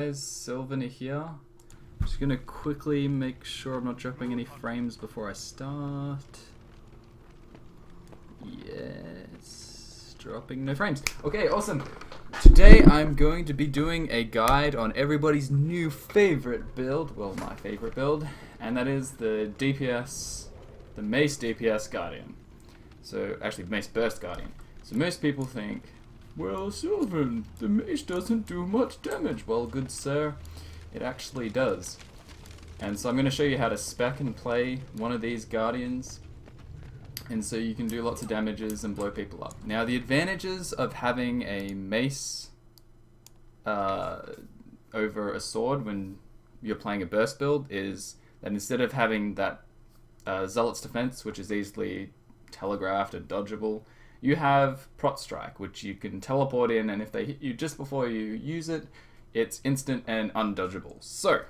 Guys, Silven here. Just gonna quickly make sure I'm not dropping any frames before I start. Yes, dropping no frames. Okay, awesome. Today I'm going to be doing a guide on everybody's new favorite build, well, my favorite build, and that is the DPS, the Mace DPS Guardian. So, actually, Mace Burst Guardian. So most people think, well, Silven, the mace doesn't do much damage. Well, good sir, it actually does. And so I'm going to show you how to spec and play one of these guardians, and so you can do lots of damages and blow people up. Now, the advantages of having a mace over a sword when you're playing a burst build is that instead of having that Zealot's Defense, which is easily telegraphed and dodgeable, you have Prot Strike, which you can teleport in, and if they hit you just before you use it, it's instant and undodgeable. So,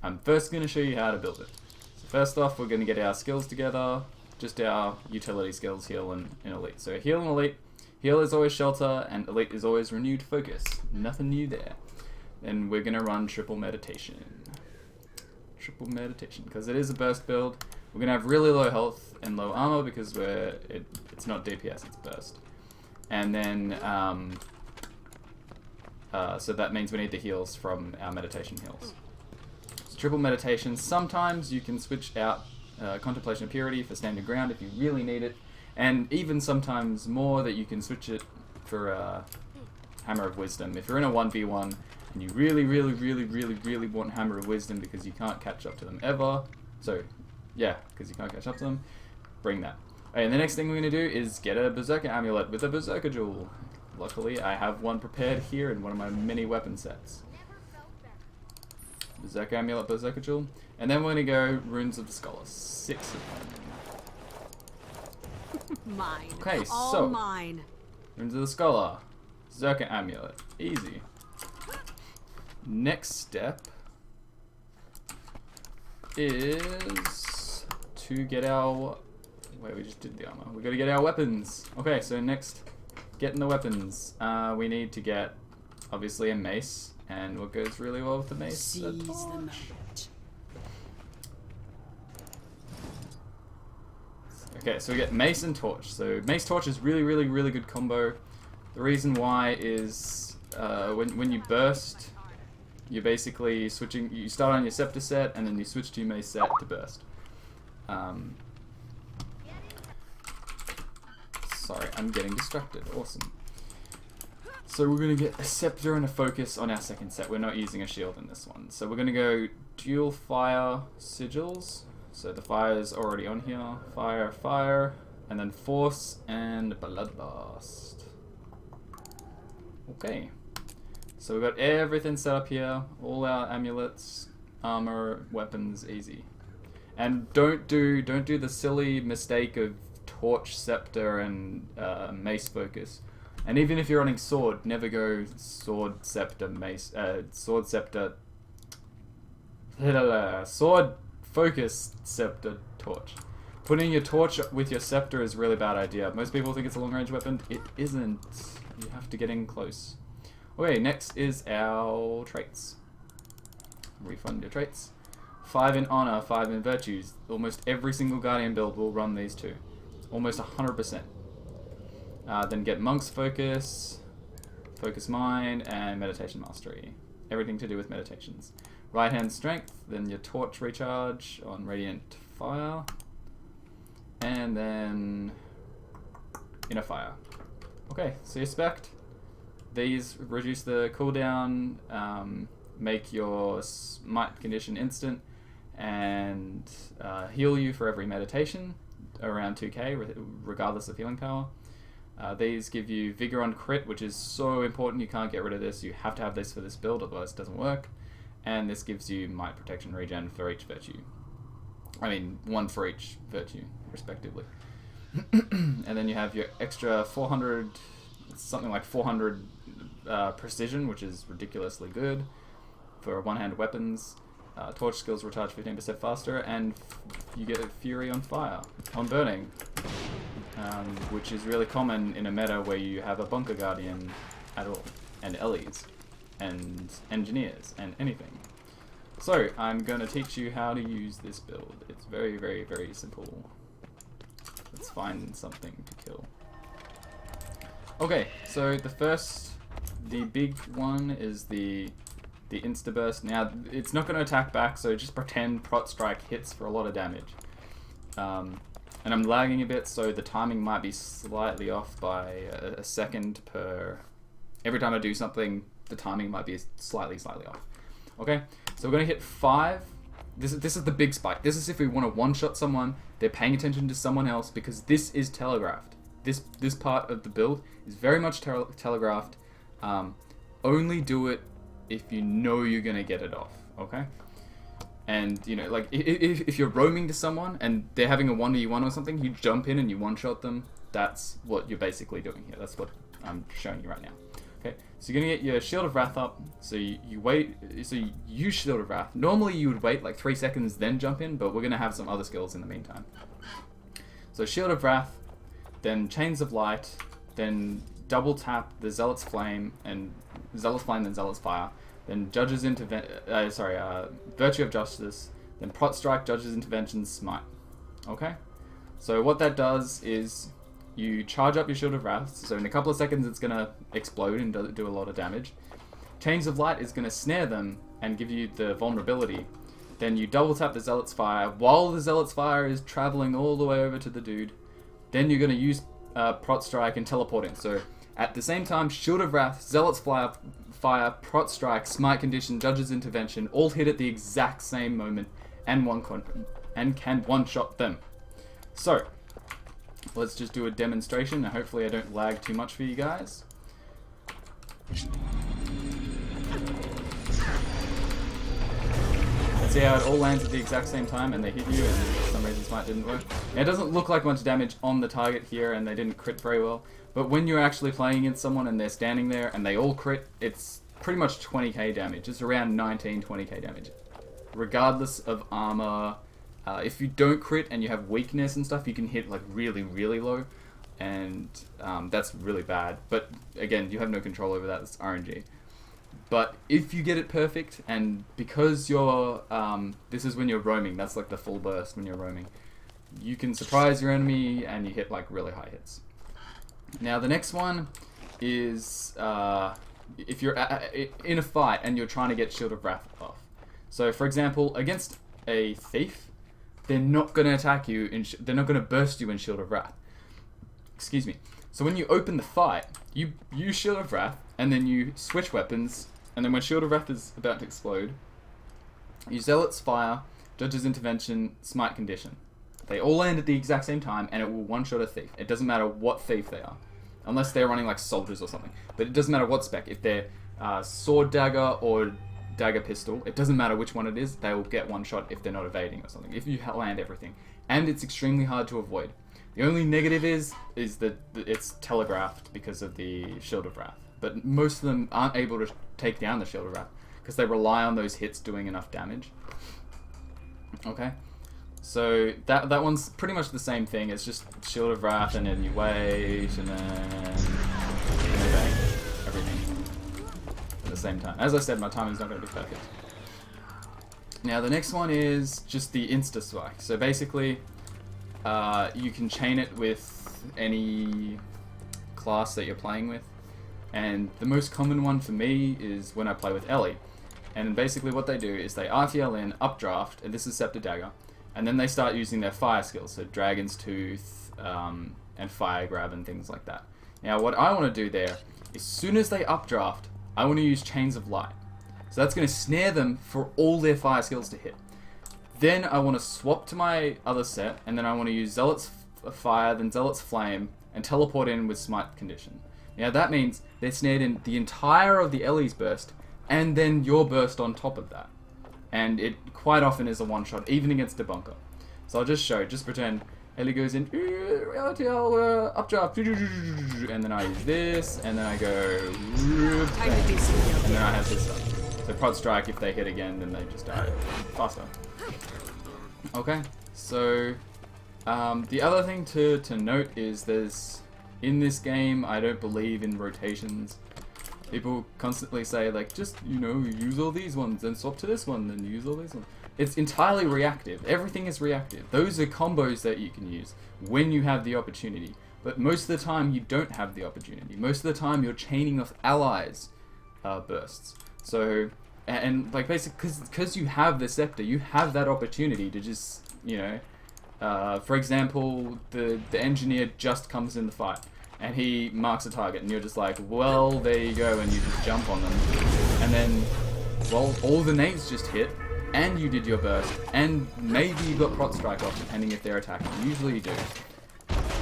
I'm first going to show you how to build it. So first off, we're going to get our skills together, just our utility skills, heal and elite. So heal and elite, heal is always shelter, and elite is always renewed focus. Nothing new there. Then we're going to run triple meditation. Triple meditation, because it is a burst build. We're going to have really low health and low armor because it's not DPS, it's burst. And then, so that means we need the heals from our meditation heals. So triple meditation, sometimes you can switch out Contemplation of Purity for standard ground if you really need it. And even sometimes more that you can switch it for Hammer of Wisdom. If you're in a 1v1 and you really want Hammer of Wisdom because you can't catch up to them ever, so yeah, because you can't catch up to them, bring that. And the next thing we're going to do is get a Berserker Amulet with a Berserker Jewel. Luckily, I have one prepared here in one of my mini weapon sets. Berserker Amulet, Berserker Jewel. And then we're going to go Runes of the Scholar. 6 of them. Mine. Okay, all so mine. Runes of the Scholar, Berserker Amulet. Easy. Next step is to get our... Wait, we just did the armor. We gotta get our weapons. Okay, so next, getting the weapons. We need to get, obviously, a mace. And what goes really well with the mace? Seize the moment. Okay, so we get mace and torch. So mace torch is really good combo. The reason why is when you burst, you're basically switching. You start on your scepter set and then you switch to your mace set to burst. Sorry, I'm getting distracted. Awesome. So we're going to get a scepter and a focus on our second set. We're not using a shield in this one. So we're going to go dual fire sigils. So the fire is already on here. Fire, fire, and then force and bloodburst. Okay. So we've got everything set up here. All our amulets, armor, weapons, easy. And don't do the silly mistake of torch, scepter, and mace focus. And even if you're running sword, never go sword, scepter, mace, sword, scepter, sword, focus, scepter, torch. Putting your torch with your scepter is a really bad idea. Most people think it's a long range weapon. It isn't. You have to get in close. Okay, next is our traits. Refund your traits. 5 in honor, 5 in virtues. Almost every single guardian build will run these two. Almost 100%. Then get Monk's Focus, Focus Mind, and Meditation Mastery. Everything to do with meditations. Right hand Strength, then your Torch Recharge on Radiant Fire, and then Inner Fire. Okay, so you're spec'd. These reduce the cooldown, make your Smite condition instant, and heal you for every meditation, around 2k, regardless of healing power. These give you Vigor on Crit, which is so important. You can't get rid of this. You have to have this for this build, otherwise it doesn't work. And this gives you Might, Protection, Regen for each virtue. I mean, 1 for each virtue, respectively. And then you have your extra 400, something like 400 Precision, which is ridiculously good for one-hand weapons. Torch skills recharge 15% faster, and you get Fury on Fire, on Burning. Which is really common in a meta where you have a Bunker Guardian at all, and Ellie's. and engineers and anything. So I'm going to teach you how to use this build. It's very, very, very simple. Let's find something to kill. Okay, so the big one is the Instaburst. Now, it's not going to attack back, so just pretend Prot Strike hits for a lot of damage. And I'm lagging a bit, so the timing might be slightly off by a second per... Every time I do something, the timing might be slightly off. Okay, so we're going to hit 5. This is the big spike. This is if we want to one-shot someone, they're paying attention to someone else, because this is telegraphed. This part of the build is very much telegraphed. Only do it if you know you're going to get it off, okay? And, you know, like, if you're roaming to someone and they're having a 1v1 or something, you jump in and you one-shot them. That's what you're basically doing here. That's what I'm showing you right now. Okay, so you're going to get your Shield of Wrath up. So you wait, so you use Shield of Wrath. Normally you would wait like 3 seconds, then jump in, but we're going to have some other skills in the meantime. So Shield of Wrath, then Chains of Light, then double tap the Zealot's Flame, and Zealot's Flame, then Zealot's Fire. Then Virtue of Justice, then Prot Strike, Judge's Intervention, Smite. Okay? So what that does is you charge up your Shield of Wrath, so in a couple of seconds it's going to explode and do a lot of damage. Chains of Light is going to snare them and give you the vulnerability. Then you double tap the Zealot's Fire while the Zealot's Fire is traveling all the way over to the dude. Then you're going to use Prot Strike and teleport in. So at the same time, Shield of Wrath, Zealot's Fire, Prot Strike, Smite Condition, Judge's Intervention, all hit at the exact same moment and can one-shot them. So, let's just do a demonstration, and hopefully I don't lag too much for you guys. See how it all lands at the exact same time and they hit you, and for some reason Smite didn't work. Now, it doesn't look like much damage on the target here, and they didn't crit very well. But when you're actually playing against someone and they're standing there and they all crit, it's pretty much 20k damage. It's around 20k damage. Regardless of armor, if you don't crit and you have weakness and stuff, you can hit like really, really low. And that's really bad. But again, you have no control over that. It's RNG. But if you get it perfect, and because you're, this is when you're roaming, that's like the full burst when you're roaming, you can surprise your enemy and you hit like really high hits. Now the next one is if you're in a fight and you're trying to get Shield of Wrath off. So for example, against a thief, they're not going to attack you, they're not going to burst you in Shield of Wrath. Excuse me. So when you open the fight, you use Shield of Wrath, and then you switch weapons, and then when Shield of Wrath is about to explode, you Zealot's Fire, Judge's Intervention, Smite Condition. They all land at the exact same time, and it will one-shot a thief. It doesn't matter what thief they are, unless they're running like soldiers or something. But it doesn't matter what spec. If they're sword dagger or dagger pistol, it doesn't matter which one it is, they will get one shot if they're not evading or something, if you land everything. And it's extremely hard to avoid. The only negative is that it's telegraphed because of the Shield of Wrath. But most of them aren't able to take down the Shield of Wrath because they rely on those hits doing enough damage. Okay? So that one's pretty much the same thing. It's just Shield of Wrath, and then you wait, and then you bang everything at the same time. As I said, my timing's not going to be perfect. Now the next one is just the Insta Spike. So basically, you can chain it with any class that you're playing with. And the most common one for me is when I play with Ellie. And basically what they do is they RTL in, updraft, and this is Scepter Dagger. And then they start using their fire skills, so Dragon's Tooth, and Fire Grab and things like that. Now what I want to do there, as soon as they updraft, I want to use Chains of Light. So that's going to snare them for all their fire skills to hit. Then I want to swap to my other set, and then I want to use Zealot's Fire, then Zealot's Flame, and teleport in with Smite Condition. Now that means they're snared in the entire of the Ellie's burst, and then your burst on top of that. And it quite often is a one-shot, even against Debunker. So I'll just show, just pretend Ellie goes in, RTL, updraft, and then I use this, and then I go, and then I have this stuff. So Prot Strike, if they hit again, then they just die faster. Okay, so the other thing to note is in this game, I don't believe in rotations. People constantly say like, just, you know, use all these ones, then swap to this one, then use all these ones. It's entirely reactive. Everything is reactive. Those are combos that you can use when you have the opportunity. But most of the time you don't have the opportunity. Most of the time you're chaining off allies bursts. So, and like basically, because you have the scepter, you have that opportunity to just, you know, for example, the engineer just comes in the fight. And he marks a target, and you're just like, well, there you go, and you just jump on them. And then, well, all the nades just hit, and you did your burst, and maybe you got prot strike off, depending if they're attacking. Usually you do.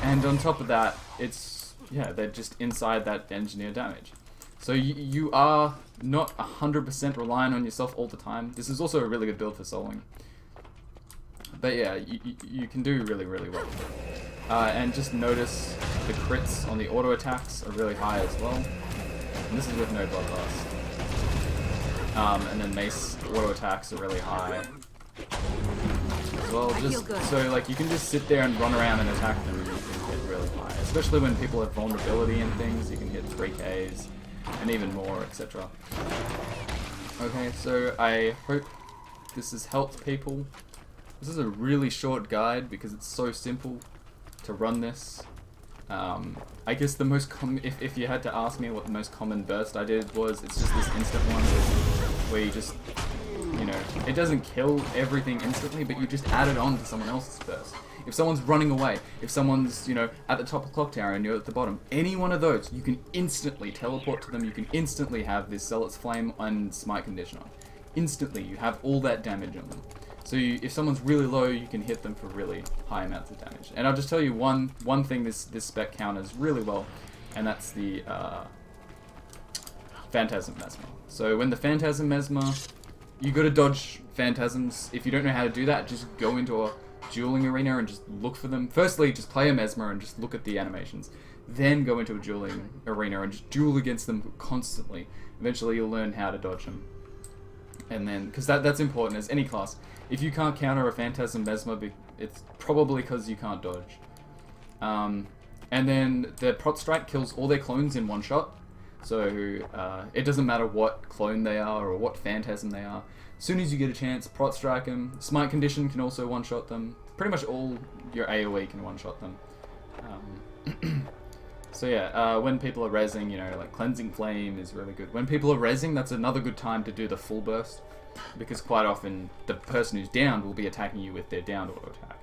And on top of that, it's, yeah, they're just inside that engineer damage. So you are not 100% reliant on yourself all the time. This is also a really good build for soloing. But yeah, you can do really, really well. And just notice the crits on the auto attacks are really high as well. And this is with no bloodlust. And then Mace auto attacks are really high as well. Just so like you can just sit there and run around and attack them, and you can hit really high. Especially when people have vulnerability and things, you can hit 3Ks and even more, etc. Okay, so I hope this has helped people. This is a really short guide because it's so simple to run this. I guess the most common, if you had to ask me what the most common burst I did was, it's just this instant one where you just, you know, it doesn't kill everything instantly, but you just add it on to someone else's burst. If someone's running away, if someone's, you know, at the top of clock tower and you're at the bottom, any one of those, you can instantly teleport to them, you can instantly have this Zealot's Flame and Smite condition on. Instantly, you have all that damage on them. So if someone's really low, you can hit them for really high amounts of damage. And I'll just tell you one thing this spec counters really well, and that's the Phantasm Mesmer. So when the Phantasm Mesmer, you gotta dodge Phantasms. If you don't know how to do that, just go into a dueling arena and just look for them. Firstly, just play a Mesmer and just look at the animations. Then go into a dueling arena and just duel against them constantly. Eventually you'll learn how to dodge them. And then, because that's important as any class. If you can't counter a Phantasm Mesmer, it's probably because you can't dodge. And then the Prot Strike kills all their clones in one shot. So it doesn't matter what clone they are or what Phantasm they are. As soon as you get a chance, Prot Strike them. Smite Condition can also one-shot them. Pretty much all your AoE can one-shot them. So yeah, when people are rezzing, you know, like Cleansing Flame is really good. When people are rezzing, that's another good time to do the full burst. Because quite often, the person who's downed will be attacking you with their downed auto attack.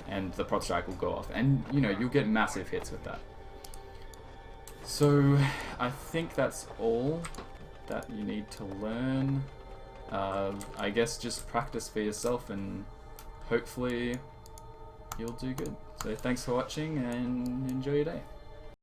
And the Prot Strike will go off. And, you know, you'll get massive hits with that. So, I think that's all that you need to learn. I guess just practice for yourself and hopefully you'll do good. So thanks for watching and enjoy your day.